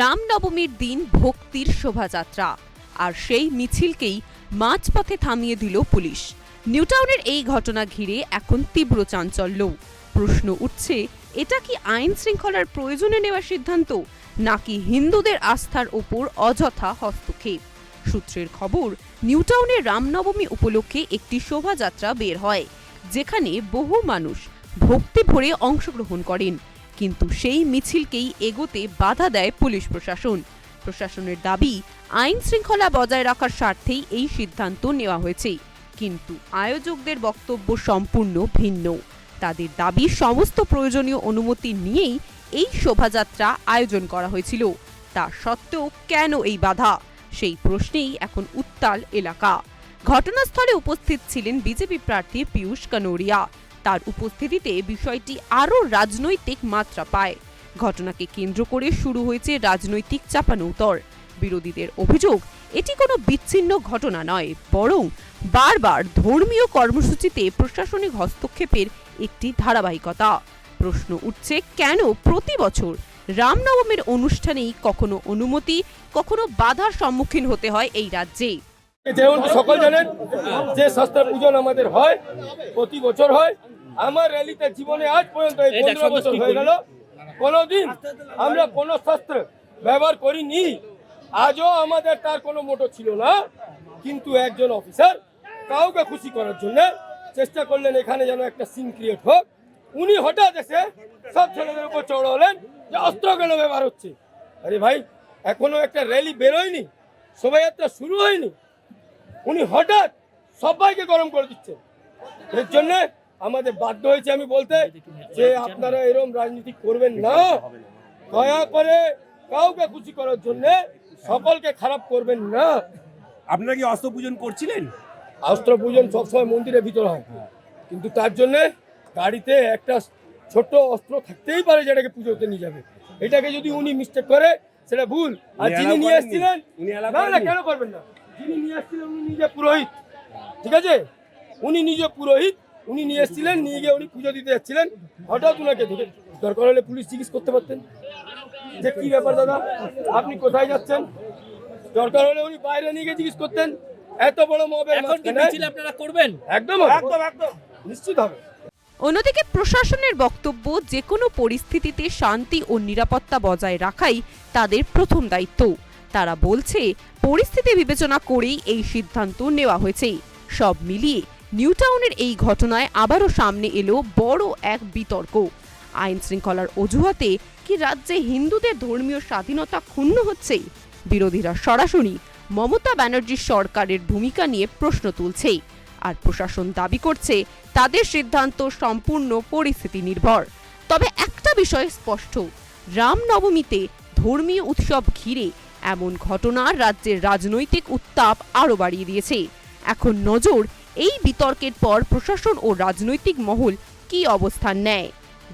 রামনবমীর দিন ভক্তির শোভাযাত্রা, আর সেই মিছিলকেই মাঝপথে থামিয়ে দিল পুলিশ। নিউটাউনের এই ঘটনা ঘিরে এখন তীব্র চাঞ্চল্য। প্রশ্ন উঠছে, এটা কি আইন শৃঙ্খলার প্রয়োজনে নেওয়া সিদ্ধান্ত, নাকি হিন্দুদের আস্থার ওপর অযথা হস্তক্ষেপ? সূত্রের খবর, নিউটাউনে রামনবমী উপলক্ষে একটি শোভাযাত্রা বের হয়, যেখানে বহু মানুষ ভক্তি ভরে অংশগ্রহণ করেন। কিন্তু সেই মিছিলকেই এগোতে বাধা দেয় পুলিশ প্রশাসন। প্রশাসনের দাবি, আইন শৃঙ্খলা বজায় রাখার স্বার্থেই এই সিদ্ধান্ত নেওয়া হয়েছে। কিন্তু আয়োজকদের বক্তব্য সম্পূর্ণ ভিন্ন। তাদের দাবি, সমস্ত প্রয়োজনীয় অনুমতি নিয়েই এই শোভাযাত্রা আয়োজন করা হয়েছিল। তা সত্ত্বেও কেন এই বাধা? সেই প্রশ্নেই এখন উত্তাল এলাকা। ঘটনাস্থলে উপস্থিত ছিলেন বিজেপি প্রার্থী পীযূষ কানোরিয়া। তার উপস্থিতিতে বিষয়টি আরও রাজনৈতিক মাত্রা পায়। ঘটনাকে কেন্দ্র করে শুরু হয়েছে রাজনৈতিক চাপানোউতর। বিরোধীদের অভিযোগ, এটি কোনো বিচ্ছিন্ন ঘটনা নয়, বরং বারবার ধর্মীয় কর্মসূচিতে প্রশাসনিক হস্তক্ষেপের একটি ধারাবাহিকতা। প্রশ্ন উঠছে, কেন প্রতি বছর রামনবমীর অনুষ্ঠানেই কখনো অনুমতি, কখনো বাধার সম্মুখীন হতে হয় এই রাজ্যে? যেমন সকল জানেন যে শাস্ত্র পূজন আমাদের হয়, প্রতি বছর হয়। আমার র্যালিতে জীবনে আজ পর্যন্ত 15 বছর হয়ে গেল, কোনোদিন আমরা কোনো শাস্ত্র ব্যবহার করিনি। আজও আমাদের তার কোনো মোটো ছিল না। কিন্তু একজন অফিসার কাউকে খুশি করার জন্য চেষ্টা করলেন এখানে যেন একটা সিন ক্রিয়েট হোক। উনি হঠাৎ এসে সব ছেলেদের উপর চড়া হলেন যে অস্ত্র কেন ব্যবহার হচ্ছে। আরে ভাই, এখনো একটা র্যালি বেরোয়নি, শোভাযাত্রা শুরু হয়নি, উনি হঠাৎ সবাইকে গরম করে দিচ্ছেন। এর জন্য আমাদের বাধ্য হয়েছে আমি বলতে যে আপনারা এরকম রাজনীতি করবেন না। দয়া করে কাউকে খুশি করার জন্য সকলকে খারাপ করবেন না। আপনারা কি অস্ত্র পূজন করছিলেন? অস্ত্র পূজন সবসময় মন্দিরের ভিতরে হয়, কিন্তু তার জন্য গাড়িতে একটা ছোট অস্ত্র থাকতেই পারে যেটাকে পুজোতে নিয়ে যাবে। এটাকে যদি উনি মিস্টেক করে সেটা ভুল। আর যিনি নিয়ে এসেছিলেন, না কেন করবেন না, যিনি নিয়ে এসেছিলেন উনি নিজে পুরোহিত, ঠিক আছে? উনি নিজে পুরোহিত, উনি নিয়ে এসেছিলেন, নিয়ে গিয়ে উনি পুজো দিতে যাচ্ছিলেন। হঠাৎ উনাকে ধরে দরকার হলে পুলিশ জিজ্ঞেস করতে পারতেন যে কি ব্যাপার দাদা, আপনি কোথায় যাচ্ছেন। দরকার হলে উনি বাইরে নিয়ে গিয়ে জিজ্ঞেস করতেন। এত বড় মবের মাঝখানে আপনারা করবেন? একদম একদম একদম নিশ্চিত হবে। অন্যদিকে প্রশাসনের বক্তব্য, যে কোনো পরিস্থিতিতে শান্তি ও নিরাপত্তা বজায় রাখাই তাদের প্রথম দায়িত্ব। তারা বলছে, পরিস্থিতি বিবেচনা করেই এই সিদ্ধান্ত নেওয়া হয়েছে। সব মিলিয়ে নিউটাউনের এই ঘটনায় আবারও সামনে এলো বড় এক বিতর্ক। আইন শৃঙ্খলার অজুহাতে কি রাজ্যে হিন্দুদের ধর্মীয় স্বাধীনতা ক্ষুণ্ণ হচ্ছে? বিরোধীরা সরাসরি মমতা ব্যানার্জির সরকারের ভূমিকা নিয়ে প্রশ্ন তুলছে, আর প্রশাসন দাবি করছে তাদের সিদ্ধান্ত সম্পূর্ণ পরিস্থিতি নির্ভর। তবে একটা বিষয় স্পষ্ট, রামনবমীতে ধর্মীয় উৎসব ঘিরে এমন ঘটনা রাজ্যের রাজনৈতিক উত্তাপ আরও বাড়িয়ে দিয়েছে। এখন নজর, এই বিতর্কের পর প্রশাসন ও রাজনৈতিক মহল কি অবস্থান নেয়।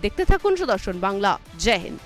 দেখতে থাকুন সুদর্শন বাংলা। জয় হিন্দ।